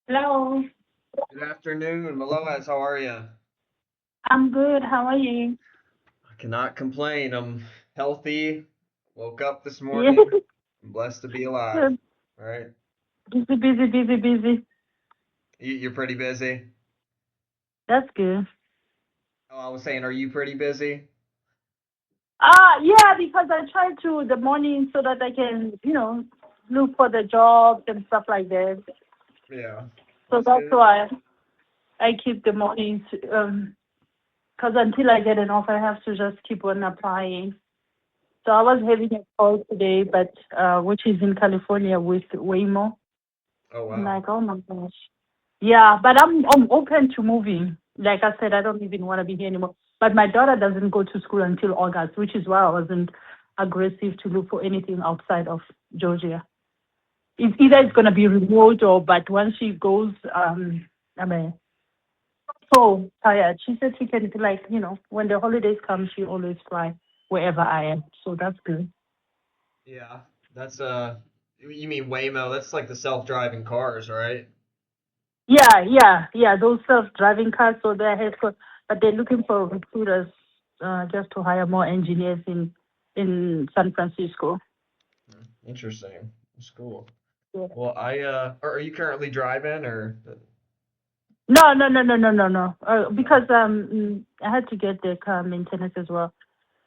Hello, Good afternoon, Meloaz. How are you? I'm good. How are you? I cannot complain. I'm healthy. Woke up this Yeah, morning. I'm blessed to be alive. good. All right. Busy, busy, busy, busy. You're pretty busy. That's good. Oh, I was saying, are you pretty busy? Yeah, because I try to the morning so that I can, look for the jobs and stuff like that. Yeah, So that's that's good. why I keep the mornings. Because until I get an offer, I have to just keep on applying. So I was having a call today, but which is in California with Waymo. Oh, I'm wow. like, oh my gosh. Yeah, but I'm open to moving. Like I said, I don't even want to be here anymore. But my daughter doesn't go to school until August, which is why I wasn't aggressive to look for anything outside of Georgia. It's either Yeah. it's gonna be remote or but once she goes, I mean, so tired. She said she can like when the holidays come, she always fly wherever I am. So that's good. Yeah. That's you mean Waymo? That's like the self-driving cars, right? Yeah, yeah, yeah. Those self-driving cars, so they're helpful, but they're looking for recruiters just to hire more engineers in San Francisco. Interesting. That's cool. Yeah. Well, are you currently driving or? No, no, no, no, no, no, no. Because I had to get the car maintenance as well.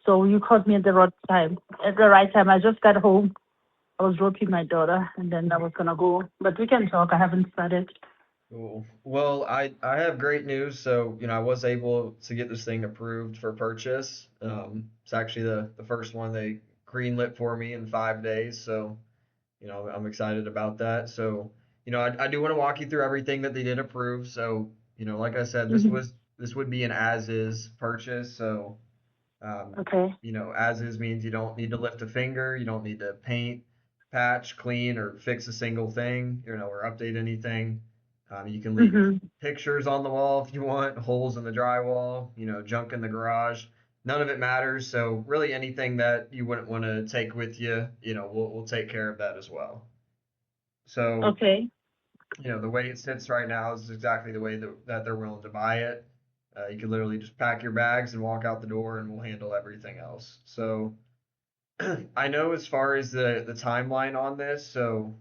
So you called me at the right time. At the right time, I just got home. I was dropping my daughter, and then I was gonna go. But we can talk. I haven't started. Cool. Well, I have great news. So, I was able to get this thing approved for purchase. It's actually the first one they greenlit for me in 5 days. So, I'm excited about that. So, I do want to walk you through everything that they did approve. So, like I said, Hmm. this would be an as is purchase. So, Okay. as is means you don't need to lift a finger, you don't need to paint, patch, clean, or fix a single thing, or update anything. You can leave Mhm. pictures on the wall if you want, holes in the drywall, junk in the garage. None of it matters. So really anything that you wouldn't want to take with you, we'll take care of that as well. So, Okay. the way it sits right now is exactly the way that they're willing to buy it. You can literally just pack your bags and walk out the door, and we'll handle everything else. So, I know as far as the timeline on this, so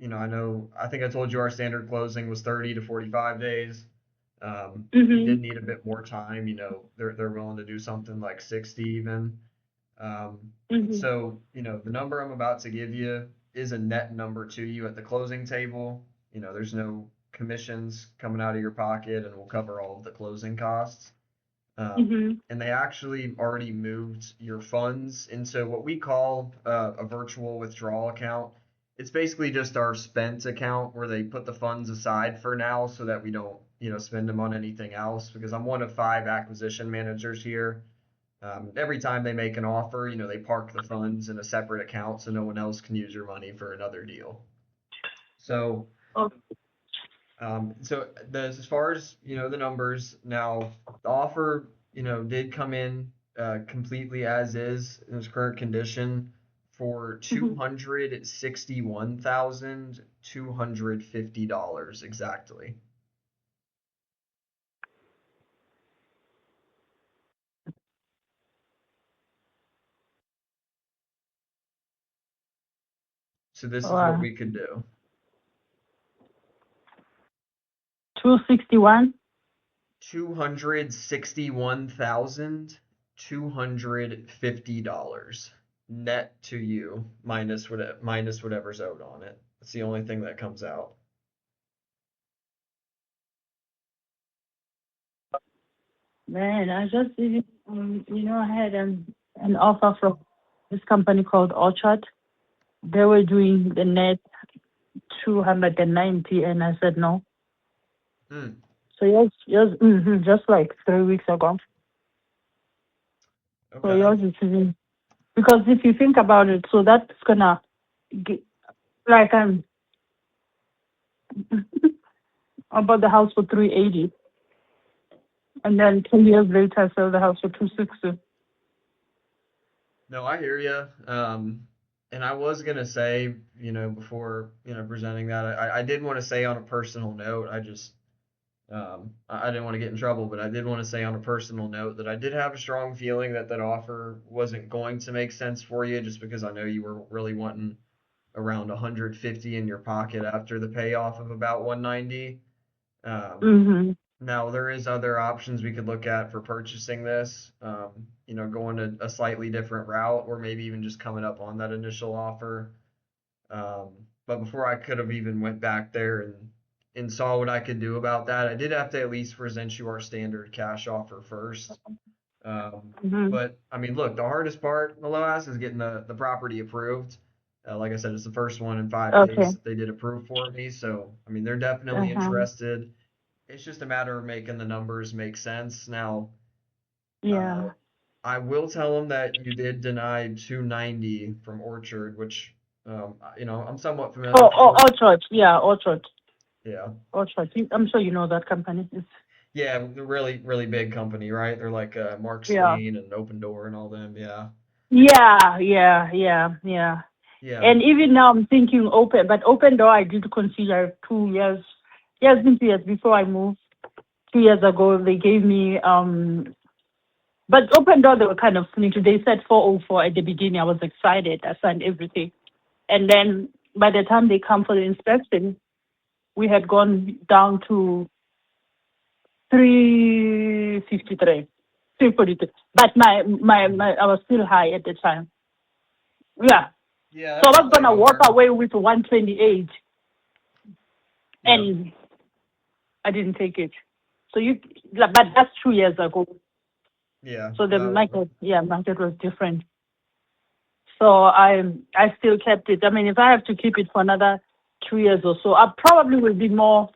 I think I told you our standard closing was 30 to 45 days. If you did Mhm. need a bit more time, they're willing to do something like 60 even. Um, Mhm. so, the number I'm about to give you is a net number to you at the closing table. There's no commissions coming out of your pocket, and we'll cover all of the closing costs. Mhm. And they actually already moved your funds into what we call a virtual withdrawal account. It's basically just our spent account where they put the funds aside for now so that we don't, spend them on anything else. Because I'm one of 5 acquisition managers here. Every time they make an offer, they park the funds in a separate account so no one else can use your money for another deal. So Oh, as far as the numbers now, the offer did come in completely as is in its current condition for two mhm. hundred $261,250 exactly. So this is what Wow. we could do. 261. $261,250 net to you minus whatever's owed on it. That's the only thing that comes out. Man, I just I had an offer from this company called Orchard. They were doing the net 290, and I said no. Hmm. So yours, just like 3 weeks ago. So Okay. yours is even because if you think about it, so that's gonna get, like I bought the house for 380, and then 2 years later I sell the house for 260. No, I hear you. And I was gonna say, before, presenting that, I did want to say on a personal note, I didn't want to get in trouble, but I did want to say on a personal note that I did have a strong feeling that that offer wasn't going to make sense for you, just because I know you were really wanting around 150 in your pocket after the payoff of about 190. Um, Mm-hmm. Now there is other options we could look at for purchasing this. Going a slightly different route, or maybe even just coming up on that initial offer. Um, but before I could have even went back there and saw what I could do about that, I did have to at least present you our standard cash offer first. Mm-hmm. But I mean, look, the hardest part, Meloas, is getting the property approved. Like I said, it's the first one in 5 days Okay. that they did approve for me. So, I mean, they're definitely Uh-huh. interested. It's just a matter of making the numbers make sense. Now, uh, Yeah. I will tell them that you did deny 290 from Orchard, which, I'm somewhat familiar Oh, with oh, Orchard. Orchard. Yeah, Orchard. Yeah. Orchard. I'm sure you know that company. It's, Yeah, they're really, really big company, right? They're like Mark yeah. Swain and Open Door and all them. Yeah. Yeah, yeah, yeah, yeah. Yeah. And even now I'm thinking open, but open door I did consider 2 years. Yeah, it's been 2 years before I moved. 2 years ago they gave me but open door they were kind of sneaky. They said 404 at the beginning. I was excited. I signed everything. And then by the time they come for the inspection, we had gone down to 353, 343. But my I was still high at the time. Yeah. Yeah, So that's I how was they gonna walk are. away with 128, Yeah. and I didn't take it. So but that's 2 years ago. Yeah. So the No. market was different. So I still kept it. I mean, if I have to keep it for another 2 years or so, I probably will be more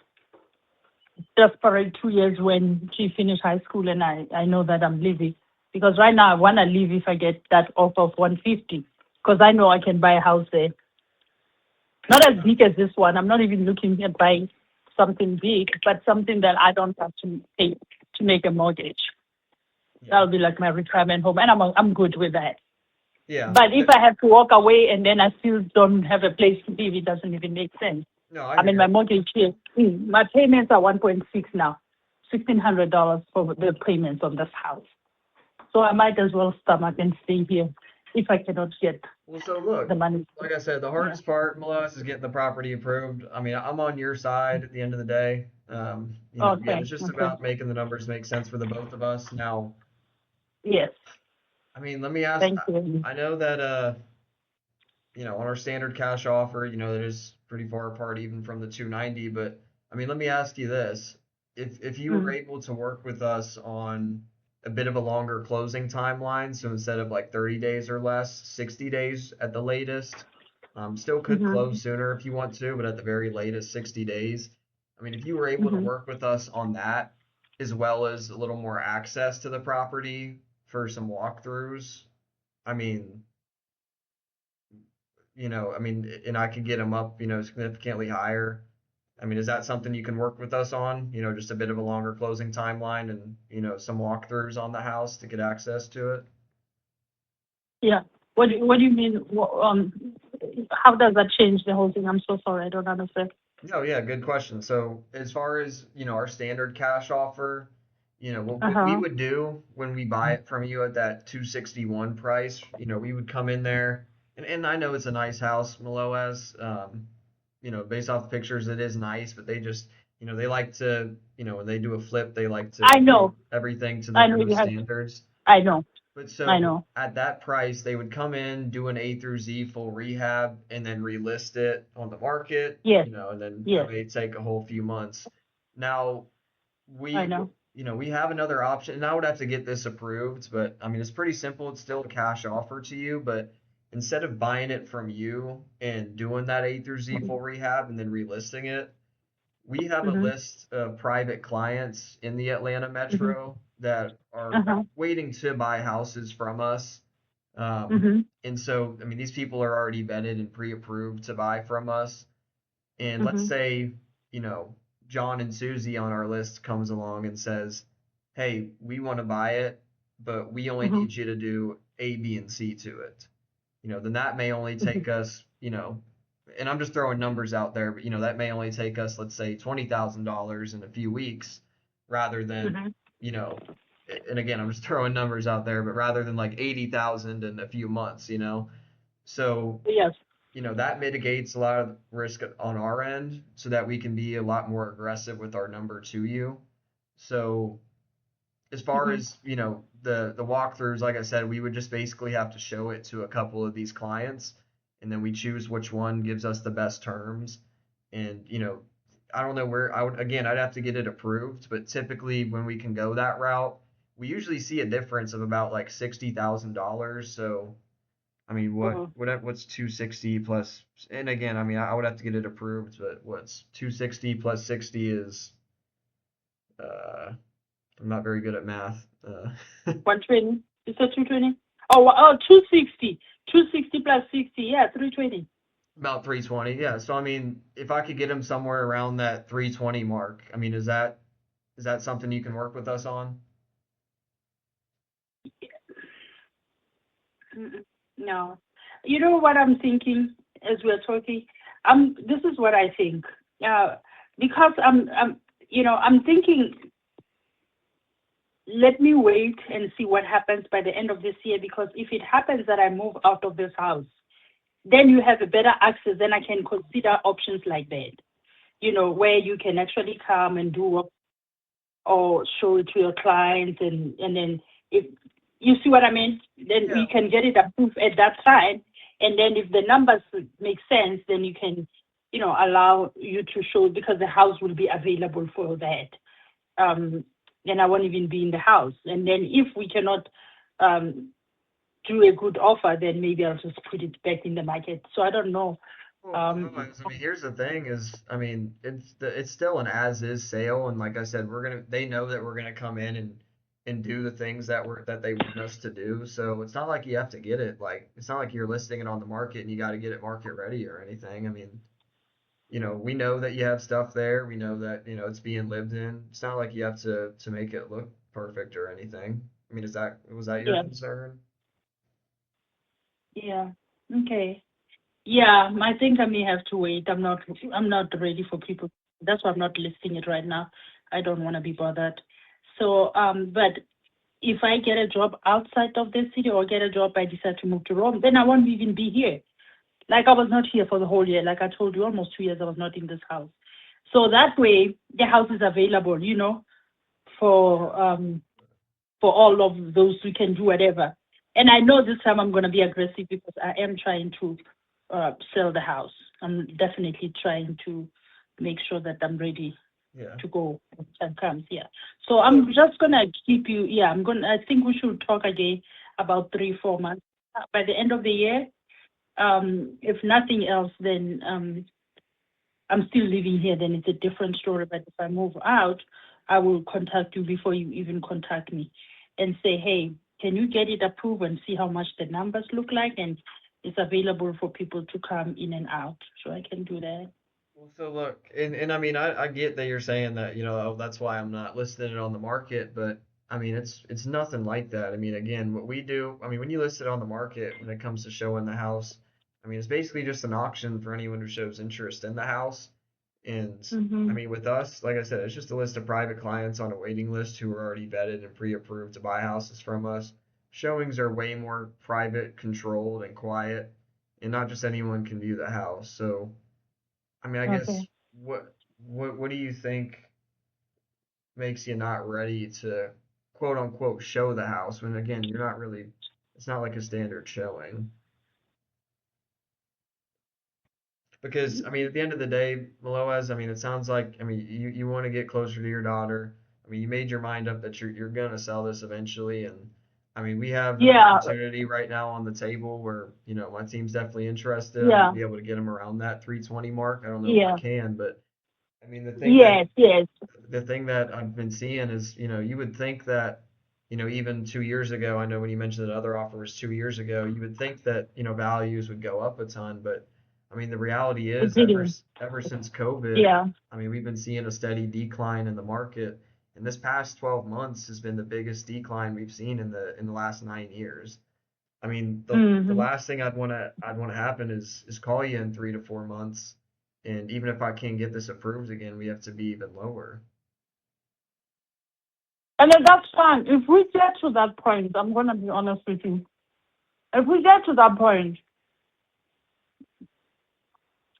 desperate 2 years when she finished high school and I know that I'm leaving. Because right now I want to leave if I get that offer of 150. Because I know I can buy a house there. Not as big as this one. I'm not even looking at buying something big, but something that I don't have to pay to make a mortgage. Yeah. That'll be like my retirement home, and I'm good with that. Yeah. But if I have to walk away and then I still don't have a place to live, it doesn't even make sense. No, I I hear mean, my you. mortgage here, my payments are 1.6 now, $1,600 for the payments on this house. So I might as well stomach and stay here if I cannot get Well, so look, the money. like I said, the Yeah. hardest part, Melos, is getting the property approved. I mean, I'm on your side at the end of the day. Again, Okay. it's just Okay. about making the numbers make sense for the both of us. Now, Yes. I mean, let me ask, Thank you. I know that, on our standard cash offer, that is pretty far apart even from the 290, but I mean, let me ask you this. If you were Mm. able to work with us on a bit of a longer closing timeline, so instead of like 30 days or less, 60 days at the latest, still could Mm-hmm. close sooner if you want to, but at the very latest, 60 days. I mean, if you were able to Mm-hmm. work with us on that, as well as a little more access to the property for some walkthroughs, I mean, and I could get them up, significantly higher. I mean, is that something you can work with us on? Just a bit of a longer closing timeline and, some walkthroughs on the house to get access to it? Yeah. What do you mean? How does that change the whole thing? I'm so sorry. I don't understand. No, yeah, good question. So as far as, our standard cash offer, what we Uh-huh. would do when we buy it from you at that 261 price, we would come in there and I know it's a nice house, Meloas. Based off the pictures, it is nice, but they just, they like to, when they do a flip, they like to I do know. everything to the I know newest you have. standards. I know. But I so know. at that price, they would come in, do an A through Z full rehab, and then relist it on the market, Yes. and then that Yes. may take a whole few months. Now, I we, know. we have another option, and I would have to get this approved, but I mean, it's pretty simple. It's still a cash offer to you, but instead of buying it from you and doing that A through Z full rehab and then relisting it, we have a Mm-hmm. list of private clients in the Atlanta Mm-hmm. metro that are Uh-huh. waiting to buy houses from us. Mm-hmm. And so, I mean, these people are already vetted and pre-approved to buy from us. And let's Mm-hmm. say, John and Susie on our list comes along and says, "Hey, we want to buy it, but we only Mm-hmm. need you to do A, B, and C to it." then that may only take us, and I'm just throwing numbers out there, but that may only take us, let's say, $20,000 in a few weeks rather than, Mhm. you know, and again, I'm just throwing numbers out there, but rather than like 80,000 in a few months. So, Yes. that mitigates a lot of risk on our end so that we can be a lot more aggressive with our number to you. So, as far Mhm. as the walkthroughs, like I said, we would just basically have to show it to a couple of these clients, and then we choose which one gives us the best terms. And I don't know where I'd have to get it approved, but typically when we can go that route, we usually see a difference of about like $60,000. So I mean, Mhm. what's 260 plus? And again, I mean, I would have to get it approved, but what's 260 plus 60 is uh I'm not very good at math. 120. You said 220? Oh, 260. 260 plus 60. Yeah, 320. About 320. Yeah. So I mean, if I could get him somewhere around that 320 mark, I mean, is that something you can work with us on? Mm-mm. No. You know what I'm thinking as we're talking? This is what I think. Uh, because I'm thinking, let me wait and see what happens by the end of this year. Because if it happens that I move out of this house, then you have a better access. Then I can consider options like that. Where you can actually come and do work or show it to your clients, and then if you see what I mean, then Yeah. we can get it approved at that time. And then if the numbers make sense, then you can, allow you to show, because the house will be available for that. Um, and I won't even be in the house. And then if we cannot um, do a good offer, then maybe I'll just put it back in the market. So I don't know. Well, Um, otherwise, I mean, here's the thing is, I mean, it's still an as is sale, and like I said, they know that we're gonna come in and do the things that they want us to do. So it's not like you have to get it, like it's not like you're listing it on the market and you got to get it market ready or anything. I mean, we know that you have stuff there. We know that, it's being lived in. It's not like you have to make it look perfect or anything. I mean, was that your yeah, concern? yeah, okay. Yeah, I think I may have to wait. I'm not ready for people. That's why I'm not listing it right now. I don't want to be bothered. So, but if I get a job outside of the city, or get a job, I decide to move to Rome, then I won't even be here. Like, I was not here for the whole year. Like I told you, almost 2 years I was not in this house. So that way the house is available, for all of those who can do whatever. And I know this time I'm going to be aggressive, because I am trying to sell the house. I'm definitely trying to make sure that I'm ready Yeah. to go when time comes. Yeah. So So I'm just gonna keep you. Yeah, I think we should talk again about 3-4 months by the end of the year. If nothing else, then I'm still living here. Then it's a different story. But if I move out, I will contact you before you even contact me, and say, hey, can you get it approved, and see how much the numbers look like, and it's available for people to come in and out. So I can do that. Well, so look, and I mean, I get that you're saying that, oh, that's why I'm not listing it on the market, but I mean, it's nothing like that. I mean, again, what we do, I mean, when you list it on the market, when it comes to showing the house, I mean, it's basically just an auction for anyone who shows interest in the house. And I Mm-hmm. mean, with us, like I said, it's just a list of private clients on a waiting list who are already vetted and pre-approved to buy houses from us. Showings are way more private, controlled, and quiet, and not just anyone can view the house. So, I mean, I guess Okay. what do you think makes you not ready to quote unquote show the house when again you're not really it's not like a standard showing. Because I mean at the end of the day, Meloas, I mean it sounds like I mean you want to get closer to your daughter. I mean you made your mind up that you're gonna sell this eventually and I mean we have an Yeah. opportunity right now on the table where, my team's definitely interested. I might Yeah. be able to get them around that 320 mark. I don't know if I Yeah. can, but I mean Yes. Yes. the thing that I've been seeing is, you would think that, even 2 years ago, I know when you mentioned that other offer was 2 years ago, you would think that, values would go up a ton, but I mean, the reality It is didn't. ever since COVID, Yeah. I mean, we've been seeing a steady decline in the market, and this past 12 months has been the biggest decline we've seen in the last 9 years. I mean, the Mm-hmm. last thing I'd want to happen is call you in 3 to 4 months, and even if I can't get this approved again, we have to be even lower. And then that's fine. If we get to that point, I'm gonna be honest with you. If we get to that point,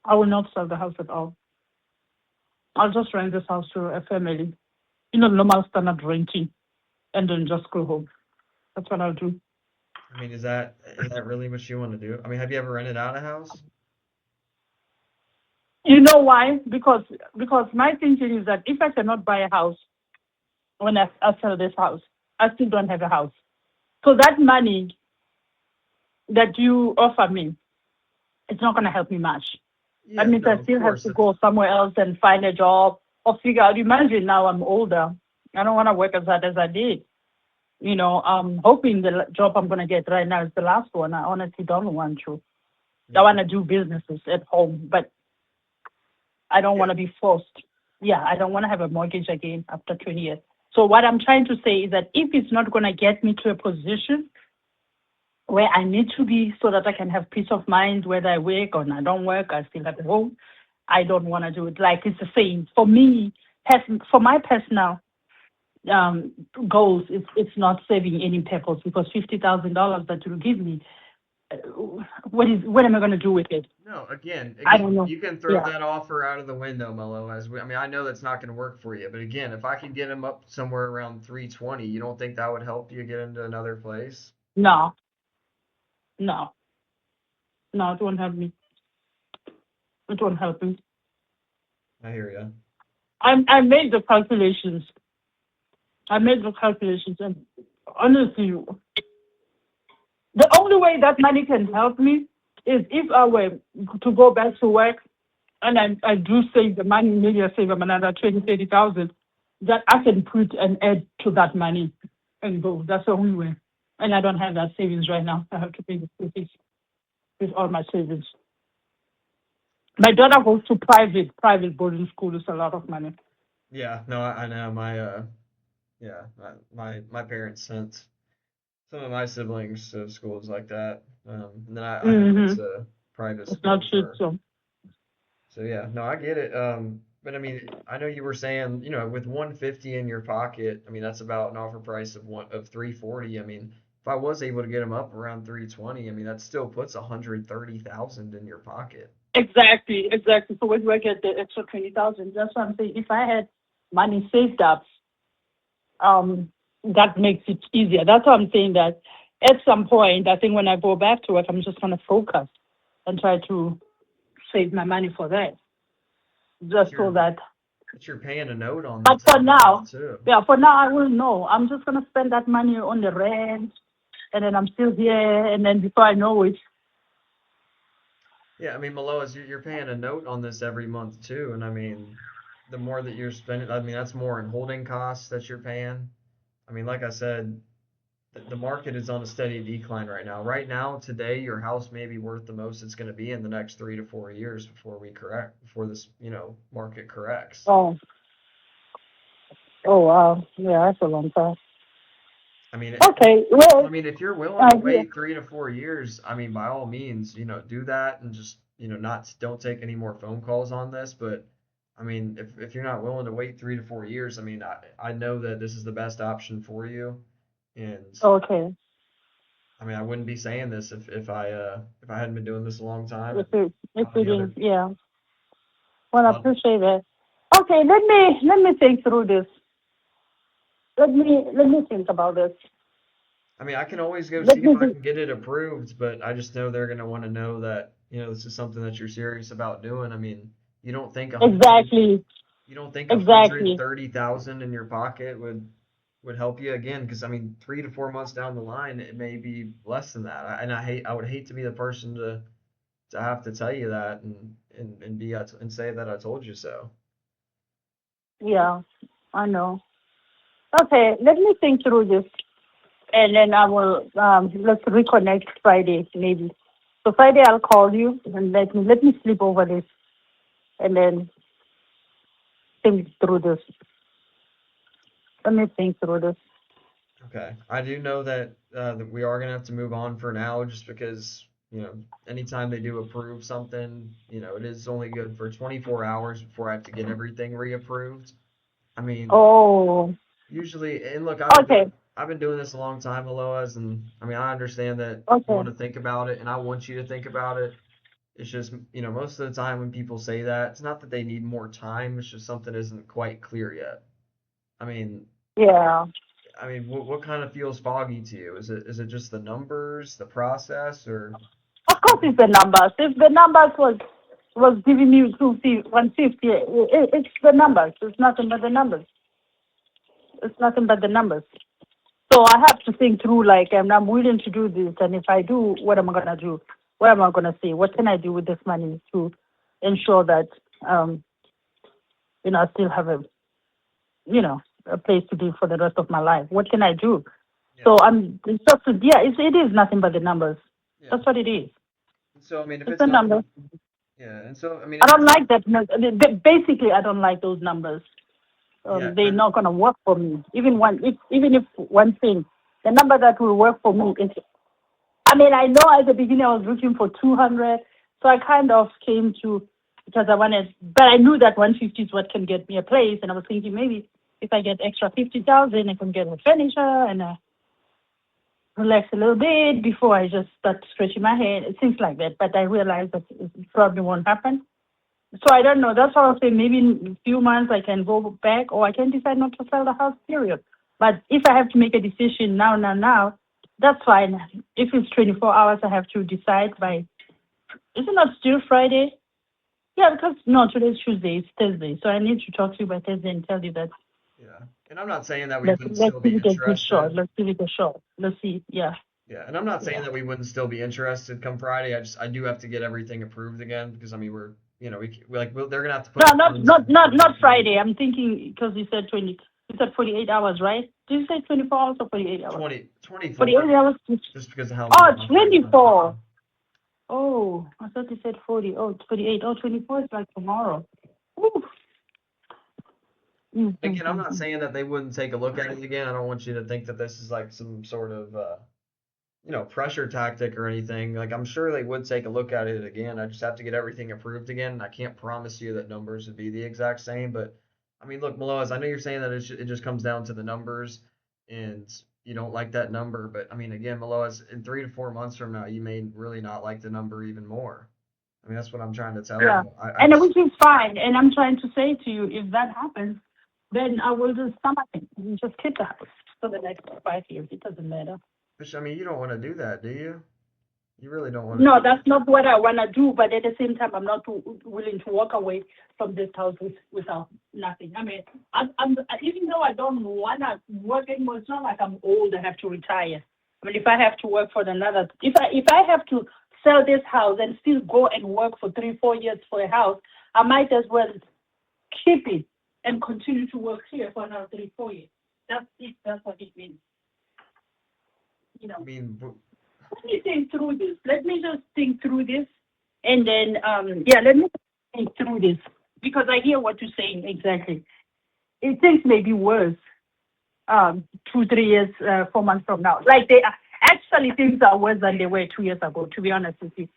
I will not sell the house at all. I'll just rent this house to a family. Normal standard renting, and then just go home. That's what I'll do. I mean, is that really what you want to do? I mean, have you ever rented out a house? You know why? Because my thinking is that if I cannot buy a house when I sell this house, I still don't have a house. So that money that you offer me, it's not gonna help me much. That Yeah, means no, I of still have course. to It's go somewhere else and find a job or figure out. Imagine now I'm older. I don't want to work as hard as I did. I'm hoping the job I'm going to get right now is the last one. I honestly don't want to. I yeah, want to do businesses at home, but I don't yeah, want to be forced. Yeah, I don't want to have a mortgage again after 20 years. So what I'm trying to say is that if it's not going to get me to a position where I need to be so that I can have peace of mind, whether I work or I don't work, I still at home, I don't want to do it. Like it's the same. For me, for my personal um, goals, it's not serving any purpose because $50,000 that you'll give me, uh, what am I going to do with it? no. Again, I don't again, know. you can throw Yeah. that offer out of the window, Mello. I mean, I know that's not going to work for you, but again, if I could get him up somewhere around 320, you don't think that would help you get into another place? No, no, no, it won't help me. It won't help me. I hear you. I made the calculations. And honestly, the only way that money can help me is if I were to go back to work and I do save the money, maybe I save another 20, 30,000 that I can put and add to that money and go. That's the only way. And I don't have that savings right now. I have to pay the school fees with all my savings. My daughter goes to private boarding school. It's a lot of money. Yeah, no, I know. Yeah, my parents sent some of my siblings to schools like that. And then I went Mm-hmm. to private It's not school cheap, for. so So yeah, no, I get it. But I mean, I know you were saying, with 150 in your pocket, I mean that's about an offer price of 340. I mean, if I was able to get them up around 320, I mean that still puts 130,000 in your pocket. exactly. So where do I get the extra 20,000? That's what I'm saying. If I had money saved up, that makes it easier. That's why I'm saying that at some point, I think when I go back to work, I'm just going to focus and try to save my money for that, But just so that. you're paying a note on But this for every month now, too. yeah, for now I will know. I'm just going to spend that money on the rent, and then I'm still here, and then before I know it, Yeah, I mean, Maloas, you're paying a note on this every month too, and I mean, the more that you're spending, I mean, that's more in holding costs that you're paying. I mean, like I said, the market is on a steady decline right now. Right now, today, your house may be worth the most it's going to be in the next 3 to 4 years before this, market corrects. oh, oh wow, yeah, that's a long time. I mean, Okay, well, I well, mean, if you're willing to yeah, wait 3 to 4 years, I mean, by all means, do that and just, not don't take any more phone calls on this. But I mean, if you're not willing to wait 3 to 4 years, I mean, I know that this is the best option for you, and okay. I mean, I wouldn't be saying this if I hadn't been doing this a long time If and it, a if lot of it the is, other, yeah. Well, a I lot, appreciate that. Okay, let me think through this. Let me think about this. I mean, I can always go Let see if me I think. can get it approved, but I just know they're gonna want to know that, this is something that you're serious about doing. I mean, you don't think a hundred, Exactly, you don't think a hundred exactly. thirty thousand in your pocket would help you again? Because I mean, 3 to 4 months down the line, it may be less than that. And I would hate to be the person to have to tell you that and say that I told you so. Yeah, I know. Okay, let me think through this, and then I will. Let's reconnect Friday, maybe. So Friday, I'll call you and let me sleep over this, and then think through this. Let me think through this. Okay. I do know that we are gonna have to move on for now, just because anytime they do approve something, it is only good for 24 hours before I have to get everything reapproved. I mean, Oh, usually, and look, okay, I've been doing this a long time, Aloas, and I mean I understand that you okay. want to think about it, and I want you to think about it. It's just, most of the time when people say that, it's not that they need more time, it's just something isn't quite clear yet. I mean, Yeah. what kind of feels foggy to you? Is it just the numbers, the process, or Of course, it's the numbers. If the numbers was giving me 150, it's the numbers. It's nothing but the numbers. It's nothing but the numbers. So I have to think through, like, I'm willing to do this, and if I do, what am I gonna do? What am I gonna say? What can I do with this money to ensure that um, I still have a place to be for the rest of my life? What can I do? yeah, So it's just yeah, it is nothing but the numbers. yeah. That's what it is. And so I mean, if It's it's the nothing, numbers. yeah, and so I mean, I if don't it's not, like that. Basically, I don't like those numbers. yeah, They're and not gonna work for me. Even if one thing, the number that will work for me is. I mean, I know at the beginning I was looking for 200, so I kind of came to because I wanted, but I knew that 150 is what can get me a place, and I was thinking maybe if I get extra 50,000, I can get a furniture and relax a little bit before I just start scratching my head. It seems like that, but I realized that it probably won't happen. So I don't know. That's why I was saying maybe in a few months I can go back, or I can decide not to sell the house. Period. But if I have to make a decision now, that's fine. If it's 24 hours, I have to decide by. Is it not still Friday? Yeah, because no, today's Tuesday. It's Thursday, so I need to talk to you by Thursday and tell you that yeah, and I'm not saying that we wouldn't let's still be give it a good shot. interested. Let's give it a shot. Let's see. Yeah, Yeah, and I'm not saying yeah. that we wouldn't still be interested come Friday. I do have to get everything approved again because I mean they're gonna have to put No, the not funds not in not for the not account. Friday. I'm thinking because you said 20. You said 48 hours, right? Did you say 24 hours or 48 hours? 48 24, hours. just because of how many Oh, contracts I have. 24. Oh, I thought you said 40. Oh, it's 48. Oh, 24 is like tomorrow. Ooh. Again, I'm not Mm-hmm. saying that they wouldn't take a look at it again. I don't want you to think that this is like some sort of pressure tactic or anything. Like I'm sure they would take a look at it again. I just have to get everything approved again. I can't promise you that numbers would be the exact same, but I mean, look, Maloas, I know you're saying that it just comes down to the numbers, and you don't like that number, but I mean, again, Maloas, in 3 to 4 months from now, you may really not like the number even more. I mean, that's what I'm trying to tell Yeah, you. I and just, which is fine. And I'm trying to say to you, if that happens, then I will just stop it and just keep the house for the next 5 years. It doesn't matter. I mean, you don't want to do that, do you? You really don't want to No, do that's not what I want to do. But at the same time, I'm not willing to walk away from this house without nothing. I mean, even though I don't want to work anymore, it's not like I'm old. I have to retire. I mean, if I have to work for another, if I have to sell this house and still go and work for 3 4 years for a house, I might as well keep it and continue to work here for another 3 4 years. That's it. That's what it means. You I know. mean, Let me think through this. Let me just think through this, and then yeah, let me think through this because I hear what you're saying exactly. It things may be worse 2 3 years 4 months from now. Like they are actually things are worse than they were 2 years ago. To be honest with you,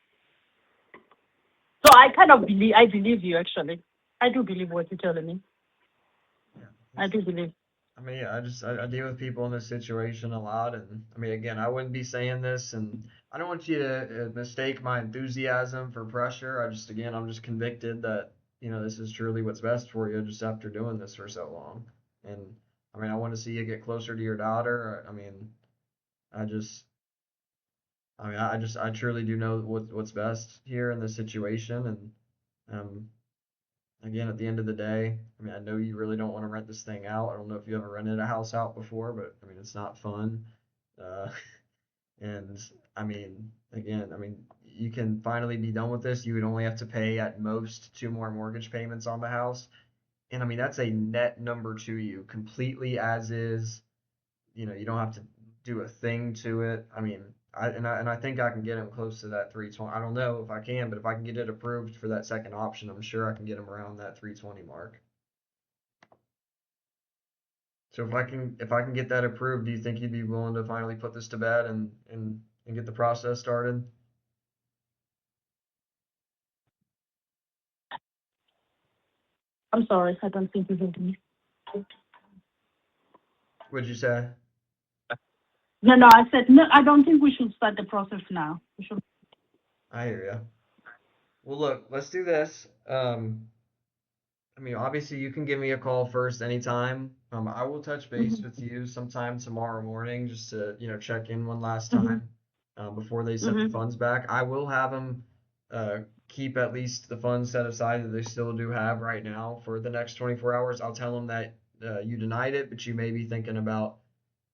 so I kind of believe I believe you actually. I do believe what you're telling me. yeah. I do believe. I mean, yeah, I deal with people in this situation a lot, and I mean, again, I wouldn't be saying this, and I don't want you to mistake my enthusiasm for pressure. Again, I'm just convicted that this is truly what's best for you, just after doing this for so long. And I mean, I want to see you get closer to your daughter. I just, I truly do know what's best here in this situation, and um, again, at the end of the day, I mean, I know you really don't want to rent this thing out. I don't know if you ever rented a house out before, but I mean, it's not fun. Uh, and I mean, again, I mean, you can finally be done with this. You would only have to pay at most two more mortgage payments on the house. And I mean, that's a net number to you, completely as is. You don't have to do a thing to it. I mean, I think I can get him close to that 320. I don't know if I can, but if I can get it approved for that second option, I'm sure I can get him around that 320 mark. So if I can get that approved, do you think you'd be willing to finally put this to bed and get the process started? I'm sorry, I don't think you heard me. What'd you say? No, no, I said no. I don't think we should start the process now. We should. I hear you. Well, look, let's do this. I mean, obviously, you can give me a call first anytime. I will touch base Mhm, with you sometime tomorrow morning just to, check in one last mhm, time before they send the mhm, funds back. I will have them keep at least the funds set aside that they still do have right now for the next 24 hours. I'll tell them that you denied it, but you may be thinking about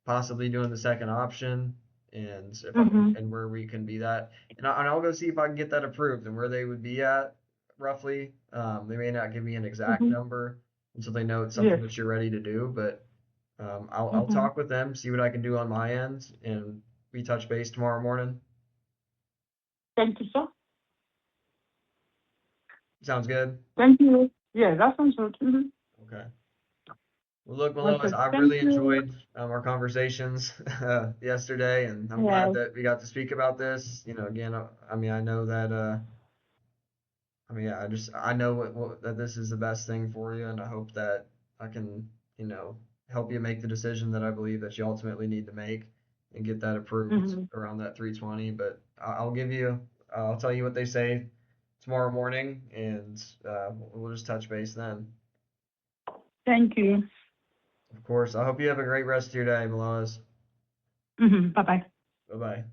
possibly doing the second option and if I can, mhm, and where we can be that. And I'll go see if I can get that approved and where they would be at roughly. They may not give me an exact mhm. number until they know it's something Yes. that you're ready to do, but I'll Mhm. talk with them, see what I can do on my end, and we touch base tomorrow morning. Thank you, sir. Sounds good? Thank you. Yeah, that sounds good. Okay. Well, look, Meloas, Okay. I Thank really you. enjoyed our conversations yesterday, and I'm glad Yeah. that we got to speak about this. Again, I mean, I know that I mean, yeah, I know that this is the best thing for you, and I hope that I can, help you make the decision that I believe that you ultimately need to make and get that approved Mhm. around that 320. But I'll tell you what they say tomorrow morning, and we'll just touch base then. Thank you. Of course, I hope you have a great rest of your day, Meloas. Bye bye. Bye bye.